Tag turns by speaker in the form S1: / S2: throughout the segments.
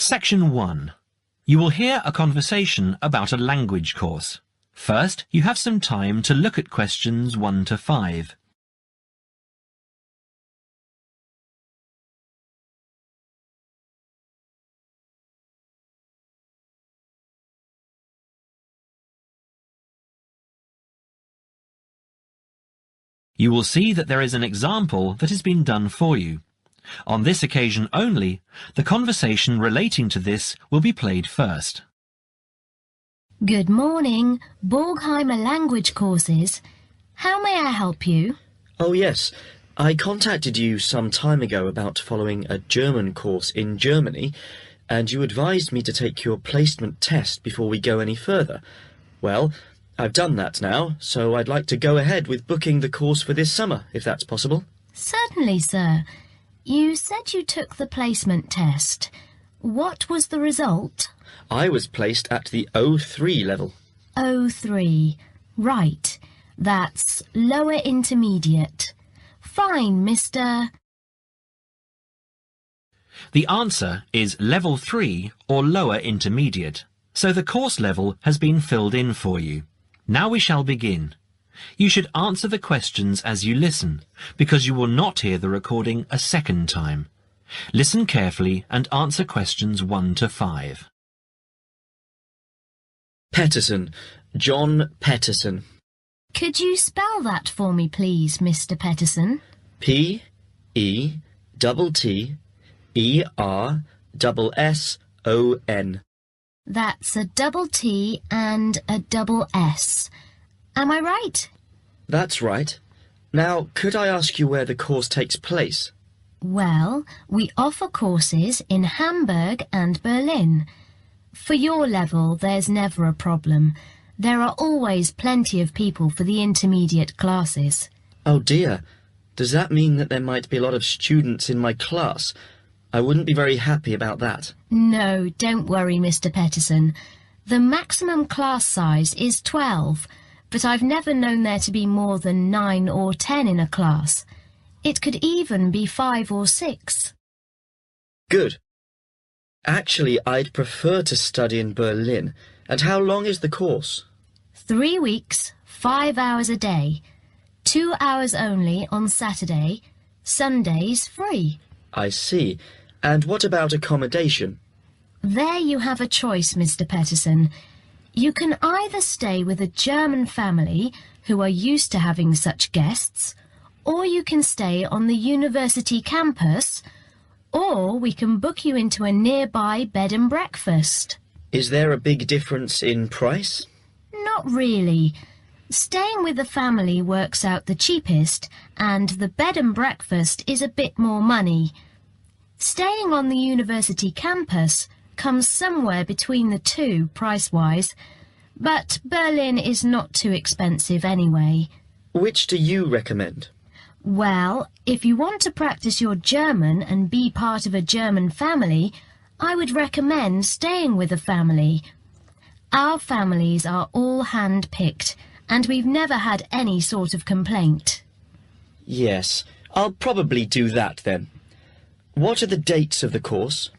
S1: Section 1. You will hear a conversation about a language course. First, you have some time to look at questions 1 to 5. You will see that there is an example that has been done for you. On this occasion only, the conversation relating to this will be played first.
S2: Good morning, Borgheimer language courses. How may I help you?
S3: Oh yes, I contacted you some time ago about following a German course in Germany, and you advised me to take your placement test before we go any further. Well, I've done that now, so I'd like to go ahead with booking the course for this summer, if that's possible.
S2: Certainly, sir. You said you took the placement test. What was the result?
S3: I was placed at the O3 level.
S2: O3. Right. That's lower intermediate. Fine, Mr.
S1: The answer is level 3 or lower intermediate, so the course level has been filled in for you. Now we shall begin. You should answer the questions as you listen, because you will not hear the recording a second time. Listen carefully and answer questions 1 to 5.
S3: Petterson. John Petterson.
S2: Could you spell that for me, please, Mr. Petterson?
S3: P-E-T-T-E-R-S-S-O-N.
S2: That's a double T and a double S. Am I right?
S3: That's right. Now, could I ask you where the course takes place?
S2: Well, we offer courses in Hamburg and Berlin. For your level, there's never a problem. There are always plenty of people for the intermediate classes.
S3: Oh dear. Does that mean that there might be a lot of students in my class? I wouldn't be very happy about that.
S2: No, don't worry, Mr. Petterson. The maximum class size is 12, but I've never known there to be more than 9 or 10 in a class. It could even be 5 or 6.
S3: Good. Actually, I'd prefer to study in Berlin. And how long is the course?
S2: 3 weeks, 5 hours a day. 2 hours only on Saturday. Sundays free.
S3: I see. And what about accommodation?
S2: There you have a choice, Mr. Petterson. You can either stay with a German family who are used to having such guests, or you can stay on the university campus, or we can book you into a nearby bed and breakfast.
S3: Is there a big difference in price?
S2: Not really. Staying with the family works out the cheapest, and the bed and breakfast is a bit more money. Staying on the university campus comes somewhere between the two price-wise, but Berlin is not too expensive anyway.
S3: Which do you recommend?
S2: Well, if you want to practice your German and be part of a German family, I would recommend staying with a family. Our families are all hand-picked, and we've never had any sort of complaint.
S3: Yes, I'll probably do that then. What are the dates of the course?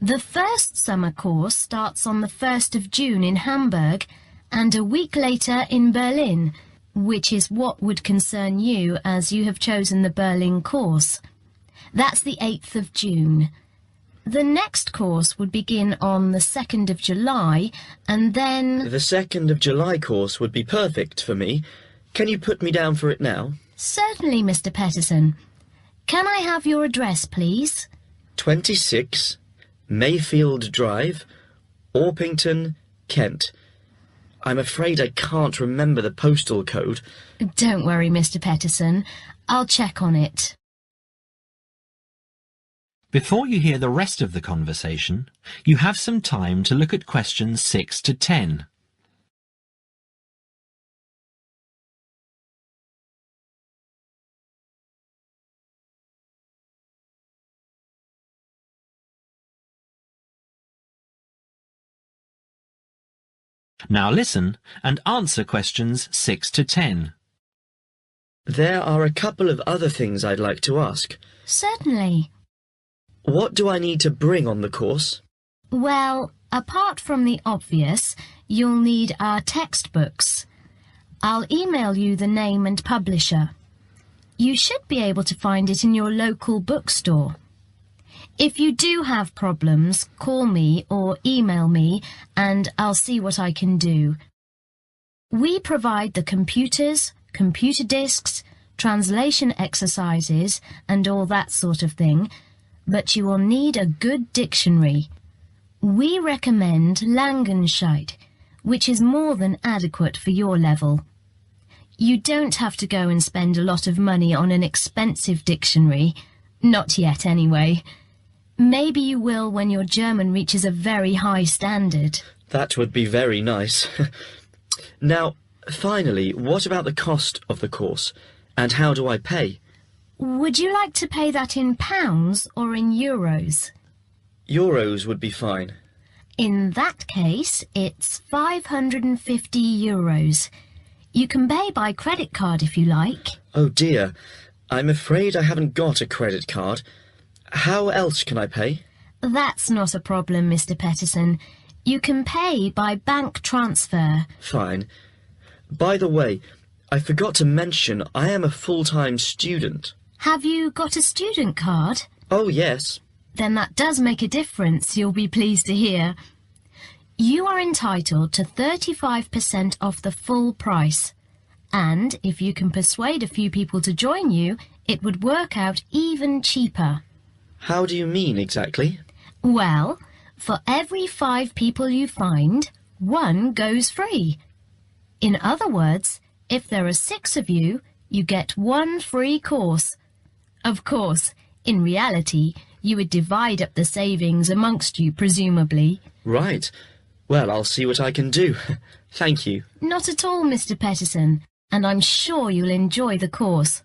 S2: The first summer course starts on the 1st of June in Hamburg and a week later in Berlin, which is what would concern you as you have chosen the Berlin course. That's the 8th of June. The next course would begin on the 2nd of July and then...
S3: The 2nd of July course would be perfect for me. Can you put me down for it now?
S2: Certainly, Mr. Petterson. Can I have your address, please?
S3: 26 Mayfield Drive, Orpington, Kent. I'm afraid I can't remember the postal code.
S2: Don't worry, Mr. Petterson. I'll check on it.
S1: Before you hear the rest of the conversation, you have some time to look at questions 6 to 10. Now listen and answer questions 6 to 10.
S3: There are a couple of other things I'd like to ask.
S2: Certainly.
S3: What do I need to bring on the course?
S2: Well, apart from the obvious, you'll need our textbooks. I'll email you the name and publisher. You should be able to find it in your local bookstore. If you do have problems, call me or email me and I'll see what I can do. We provide the computers, computer disks, translation exercises and all that sort of thing, but you will need a good dictionary. We recommend Langenscheidt, which is more than adequate for your level. You don't have to go and spend a lot of money on an expensive dictionary. Not yet, anyway. Maybe you will when your German reaches a very high standard.
S3: That would be very nice. Now, finally, what about the cost of the course? And how do I pay?
S2: Would you like to pay that in pounds or in euros?
S3: Euros would be fine.
S2: In that case, it's 550 euros. You can pay by credit card if you like.
S3: Oh dear, I'm afraid I haven't got a credit card. How else can I pay?
S2: That's not a problem, Mr. Peterson. You can pay by bank transfer.
S3: Fine. By the way, I forgot to mention I am a full-time student.
S2: Have you got a student card?
S3: Oh, yes.
S2: Then that does make a difference, you'll be pleased to hear. You are entitled to 35% off the full price. And if you can persuade a few people to join you, it would work out even cheaper.
S3: How do you mean exactly?
S2: Well, for every 5 people you find, 1 goes free. In other words, if there are 6 of you, you get 1 free course. Of course, in reality, you would divide up the savings amongst you, presumably.
S3: Right. Well, I'll see what I can do. Thank you.
S2: Not at all, Mr. Peterson, and I'm sure you'll enjoy the course.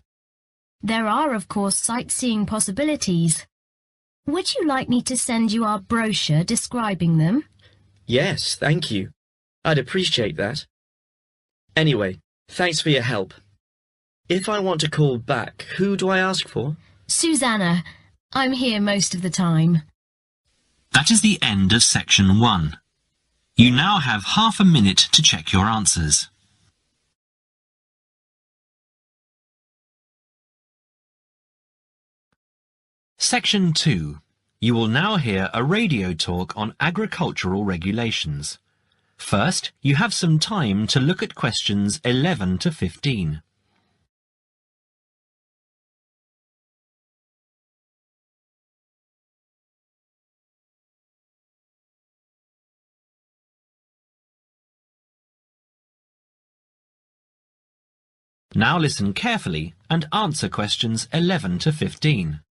S2: There are, of course, sightseeing possibilities. Would you like me to send you our brochure describing them?
S3: Yes, thank you. I'd appreciate that. Anyway, thanks for your help. If I want to call back, who do I ask for?
S2: Susanna. I'm here most of the time.
S1: That is the end of section 1. You now have half a minute to check your answers. Section 2. You will now hear a radio talk on agricultural regulations. First, you have some time to look at questions 11 to 15. Now listen carefully and answer questions 11 to 15.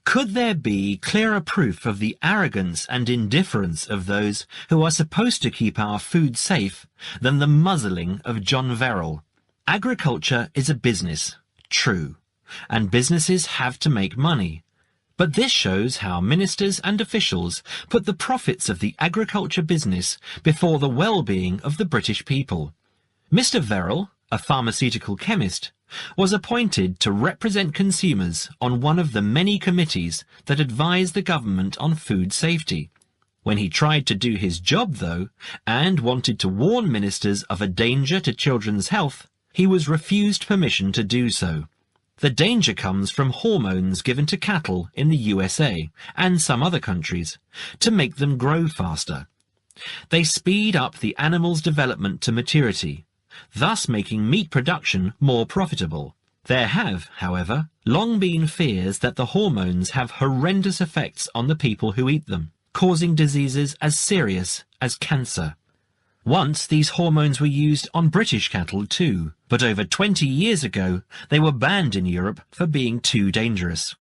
S1: Could there be clearer proof of the arrogance and indifference of those who are supposed to keep our food safe than the muzzling of John Verrill? Agriculture is a business, true, and businesses have to make money. But this shows how ministers and officials put the profits of the agriculture business before the well-being of the British people. Mr. Verrill, a pharmaceutical chemist, was appointed to represent consumers on one of the many committees that advise the government on food safety. When he tried to do his job, though, and wanted to warn ministers of a danger to children's health, he was refused permission to do so. The danger comes from hormones given to cattle in the USA and some other countries to make them grow faster. They speed up the animal's development to maturity, thus making meat production more profitable. There have, however, long been fears that the hormones have horrendous effects on the people who eat them, causing diseases as serious as cancer. Once these hormones were used on British cattle too, but over 20 years ago they were banned in Europe for being too dangerous.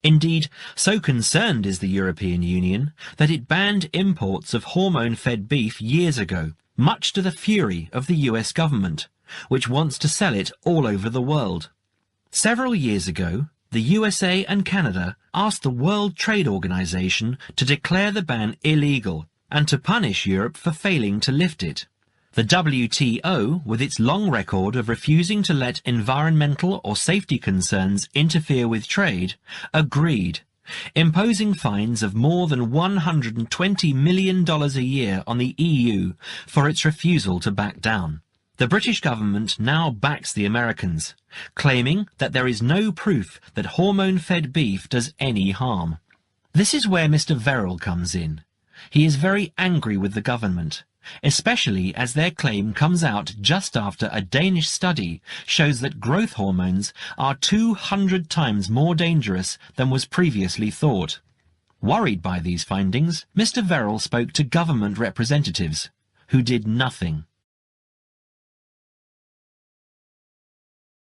S1: Indeed, so concerned is the European Union that it banned imports of hormone-fed beef years ago, much to the fury of the US government, which wants to sell it all over the world. Several years ago, the USA and Canada asked the World Trade Organization to declare the ban illegal and to punish Europe for failing to lift it. The WTO, with its long record of refusing to let environmental or safety concerns interfere with trade, agreed, imposing fines of more than $120 million a year on the EU for its refusal to back down. The British government now backs the Americans, claiming that there is no proof that hormone-fed beef does any harm. This is where Mr. Verrill comes in. He is very angry with the government, especially as their claim comes out just after a Danish study shows that growth hormones are 200 times more dangerous than was previously thought. Worried by these findings, Mr. Verrill spoke to government representatives, who did nothing.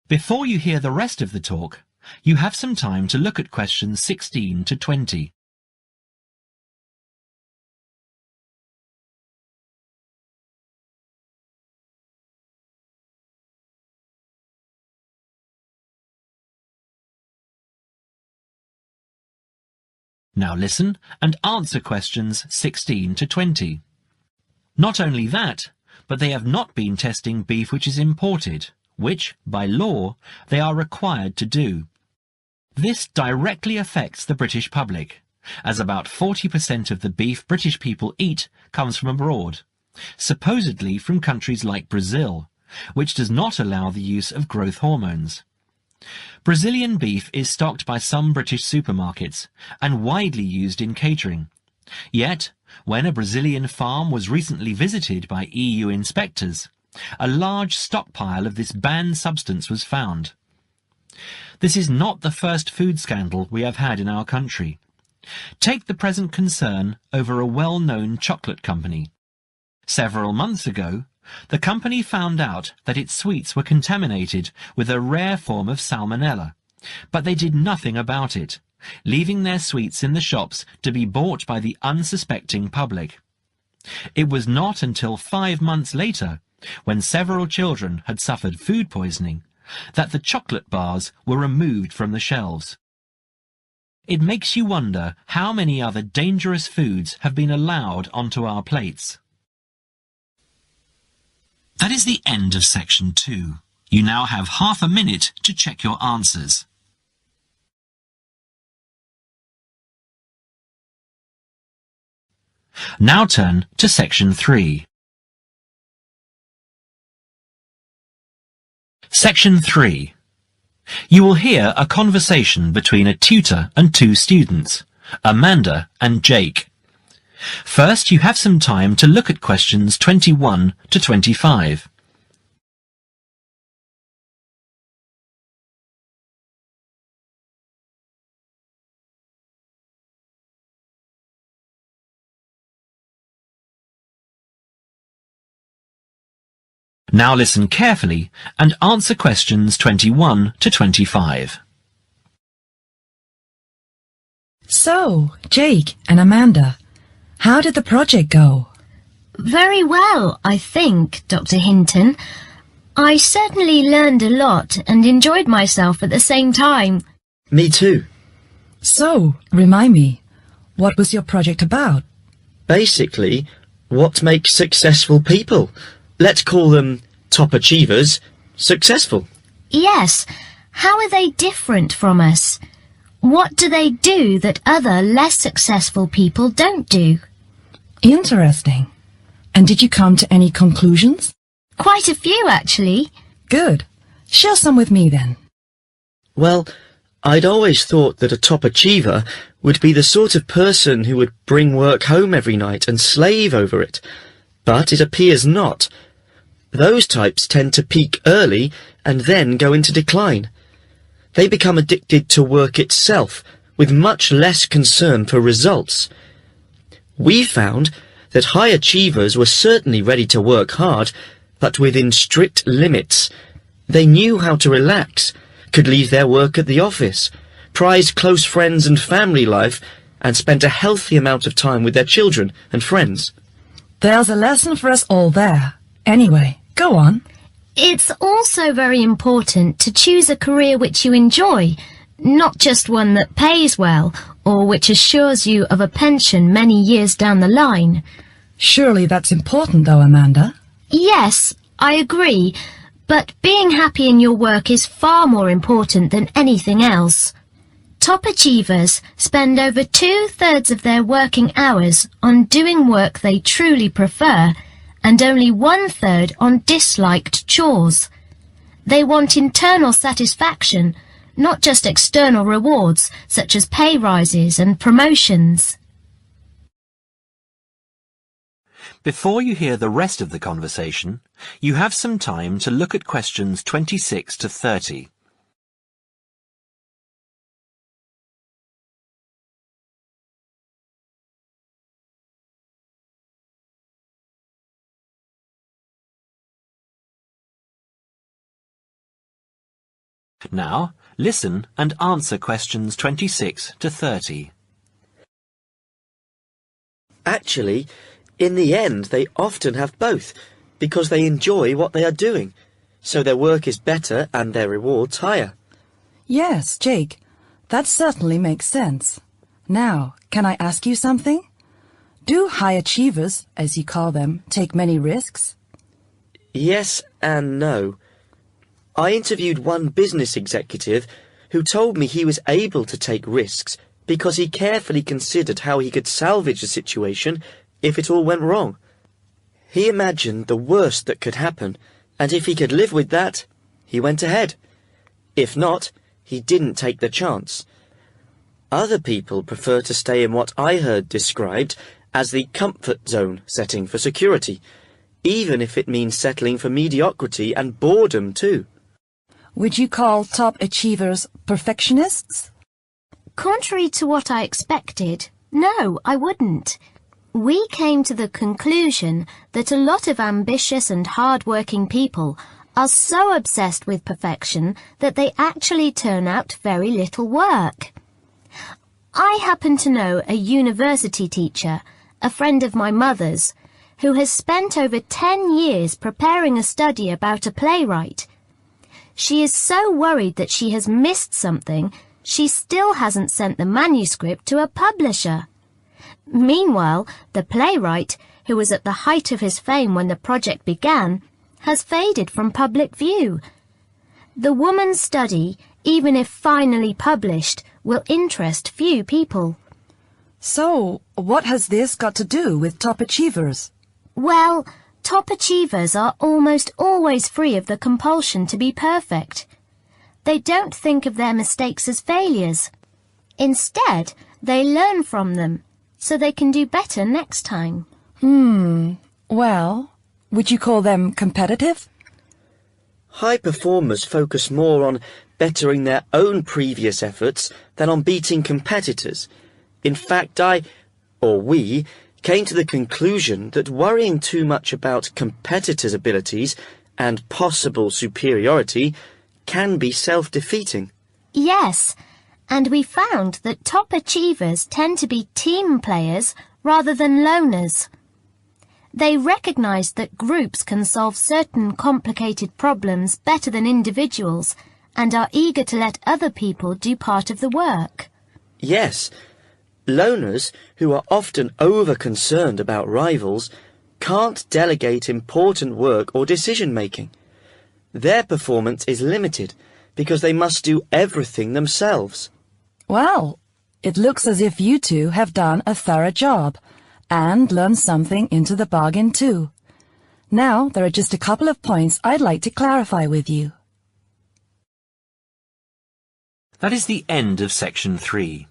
S1: Before you hear the rest of the talk, you have some time to look at questions 16 to 20. Now listen and answer questions 16 to 20. Not only that, but they have not been testing beef which is imported, which, by law, they are required to do. This directly affects the British public, as about 40% of the beef British people eat comes from abroad, supposedly from countries like Brazil, which does not allow the use of growth hormones. Brazilian beef is stocked by some British supermarkets and widely used in catering. Yet, when a Brazilian farm was recently visited by EU inspectors, a large stockpile of this banned substance was found. This is not the first food scandal we have had in our country. Take the present concern over a well-known chocolate company. Several months ago, the company found out that its sweets were contaminated with a rare form of salmonella, but they did nothing about it, leaving their sweets in the shops to be bought by the unsuspecting public. It was not until 5 months later, when several children had suffered food poisoning, that the chocolate bars were removed from the shelves. It makes you wonder how many other dangerous foods have been allowed onto our plates. That is the end of section 2. You now have half a minute to check your answers. Now turn to section 3. Section 3. You will hear a conversation between a tutor and 2 students, Amanda and Jake. First, you have some time to look at questions 21 to 25. Now listen carefully and answer questions 21 to 25.
S4: So, Jake and Amanda, how did the project go?
S2: Very well, I think, Dr. Hinton. I certainly learned a lot and enjoyed myself at the same time.
S3: Me too.
S4: So, remind me, what was your project about?
S3: Basically, what makes successful people? Let's call them top achievers successful.
S2: Yes, how are they different from us? What do they do that other less successful people don't do?
S4: Interesting. And did you come to any conclusions?
S2: Quite a few, actually.
S4: Good. Share some with me then.
S3: Well, I'd always thought that a top achiever would be the sort of person who would bring work home every night and slave over it. But it appears not. Those types tend to peak early and then go into decline. They become addicted to work itself, with much less concern for results. We found that high achievers were certainly ready to work hard, but within strict limits. They knew how to relax, could leave their work at the office, prize close friends and family life, and spent a healthy amount of time with their children and friends.
S4: There's a lesson for us all there. Anyway, go on.
S2: It's also very important to choose a career which you enjoy, not just one that pays well or which assures you of a pension many years down the line.
S4: Surely that's important though, Amanda.
S2: Yes, I agree, but being happy in your work is far more important than anything else. Top achievers spend over 2/3 of their working hours on doing work they truly prefer and only 1/3 on disliked chores. They want internal satisfaction, not just external rewards such as pay rises and promotions.
S1: Before you hear the rest of the conversation, you have some time to look at questions 26 to 30. Now, listen and answer questions 26 to 30.
S3: Actually, in the end, they often have both, because they enjoy what they are doing, so their work is better and their rewards higher.
S4: Yes, Jake, that certainly makes sense. Now, can I ask you something? Do high achievers, as you call them, take many risks?
S3: Yes and no. I interviewed one business executive who told me he was able to take risks because he carefully considered how he could salvage the situation if it all went wrong. He imagined the worst that could happen, and if he could live with that, he went ahead. If not, he didn't take the chance. Other people prefer to stay in what I heard described as the comfort zone setting for security, even if it means settling for mediocrity and boredom too.
S4: Would you call top achievers perfectionists?
S2: Contrary to what I expected, no, I wouldn't. We came to the conclusion that a lot of ambitious and hard-working people are so obsessed with perfection that they actually turn out very little work. I happen to know a university teacher, a friend of my mother's, who has spent over 10 years preparing a study about a playwright. She is so worried that she has missed something, she still hasn't sent the manuscript to a publisher. Meanwhile, the playwright, who was at the height of his fame when the project began, has faded from public view. The woman's study, even if finally published, will interest few people.
S4: So, what has this got to do with top achievers?
S2: Well, top achievers are almost always free of the compulsion to be perfect. They don't think of their mistakes as failures. Instead, they learn from them, so they can do better next time.
S4: Well, would you call them competitive?
S3: High performers focus more on bettering their own previous efforts than on beating competitors. In fact, we, came to the conclusion that worrying too much about competitors' abilities and possible superiority can be self-defeating.
S2: Yes, and we found that top achievers tend to be team players rather than loners. They recognise that groups can solve certain complicated problems better than individuals and are eager to let other people do part of the work.
S3: Yes, loners, who are often over-concerned about rivals, can't delegate important work or decision-making. Their performance is limited because they must do everything themselves.
S4: Well, it looks as if you two have done a thorough job and learned something into the bargain too. Now, there are just a couple of points I'd like to clarify with you.
S1: That is the end of section 3.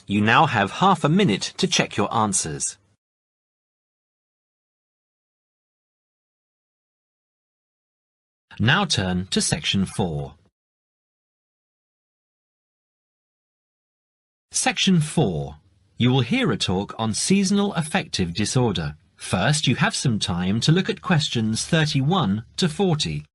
S1: You now have half a minute to check your answers. Now turn to section 4. Section 4. You will hear a talk on seasonal affective disorder. First, you have some time to look at questions 31 to 40.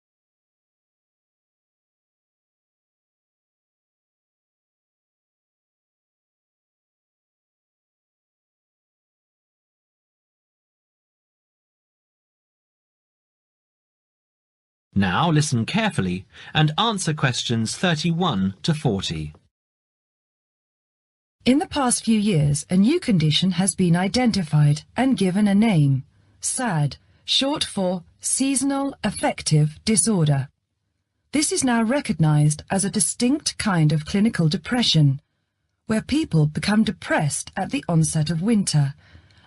S1: Now listen carefully and answer questions 31 to 40.
S4: In the past few years, a new condition has been identified and given a name, SAD, short for Seasonal Affective Disorder. This is now recognized as a distinct kind of clinical depression, where people become depressed at the onset of winter,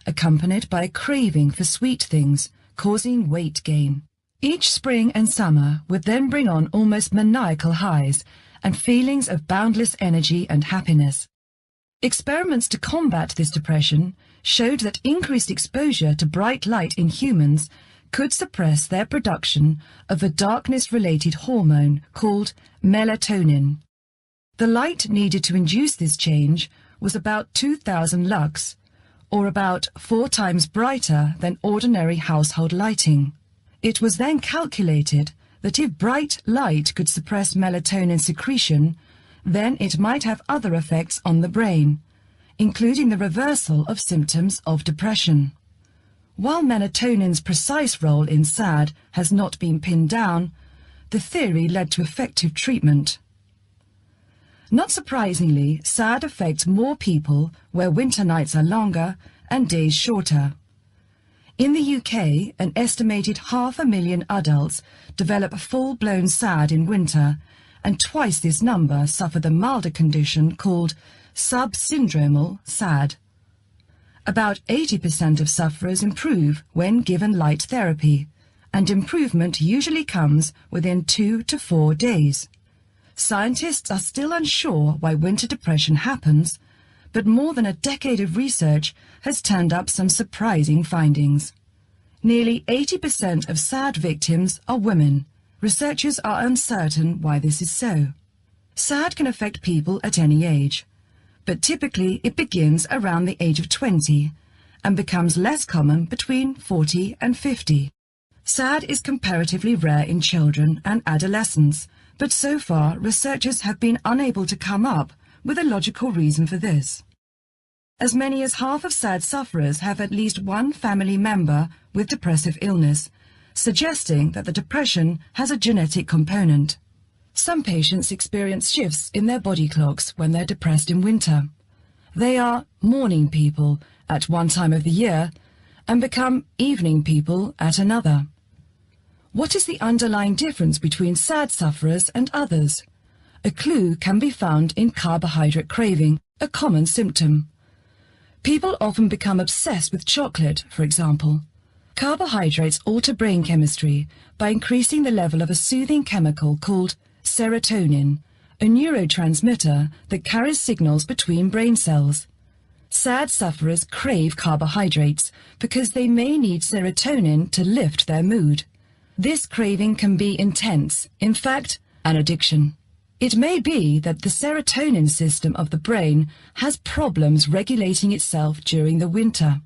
S4: accompanied by a craving for sweet things, causing weight gain. Each spring and summer would then bring on almost maniacal highs and feelings of boundless energy and happiness. Experiments to combat this depression showed that increased exposure to bright light in humans could suppress their production of a darkness-related hormone called melatonin. The light needed to induce this change was about 2,000 lux, or about 4 times brighter than ordinary household lighting. It was then calculated that if bright light could suppress melatonin secretion, then it might have other effects on the brain, including the reversal of symptoms of depression. While melatonin's precise role in SAD has not been pinned down, the theory led to effective treatment. Not surprisingly, SAD affects more people where winter nights are longer and days shorter. In the UK, an estimated 500,000 adults develop full-blown SAD in winter, and twice this number suffer the milder condition called subsyndromal SAD. About 80% of sufferers improve when given light therapy, and improvement usually comes within 2 to 4 days. Scientists are still unsure why winter depression happens, but more than a decade of research has turned up some surprising findings. Nearly 80% of SAD victims are women. Researchers are uncertain why this is so. SAD can affect people at any age, but typically it begins around the age of 20 and becomes less common between 40 and 50. SAD is comparatively rare in children and adolescents, but so far researchers have been unable to come up with a logical reason for this. As many as half of SAD sufferers have at least one family member with depressive illness, suggesting that the depression has a genetic component. Some patients experience shifts in their body clocks when they're depressed in winter. They are morning people at one time of the year and become evening people at another. What is the underlying difference between SAD sufferers and others? A clue can be found in carbohydrate craving, a common symptom. People often become obsessed with chocolate, for example. Carbohydrates alter brain chemistry by increasing the level of a soothing chemical called serotonin, a neurotransmitter that carries signals between brain cells. SAD sufferers crave carbohydrates because they may need serotonin to lift their mood. This craving can be intense, in fact, an addiction. It may be that the serotonin system of the brain has problems regulating itself during the winter.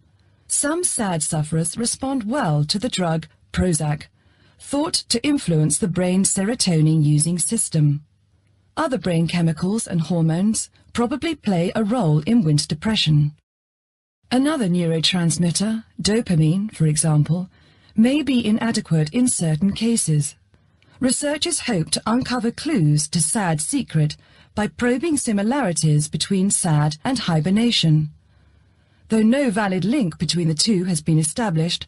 S4: Some SAD sufferers respond well to the drug Prozac, thought to influence the brain's serotonin-using system. Other brain chemicals and hormones probably play a role in winter depression. Another neurotransmitter, dopamine, for example, may be inadequate in certain cases. Researchers hope to uncover clues to SAD's secret by probing similarities between SAD and hibernation. Though no valid link between the two has been established,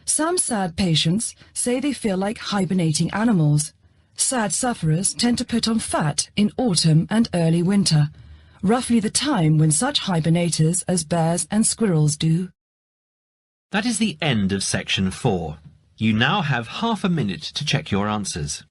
S4: some SAD patients say they feel like hibernating animals. SAD sufferers tend to put on fat in autumn and early winter, roughly the time when such hibernators as bears and squirrels do.
S1: That is the end of section 4. You now have half a minute to check your answers.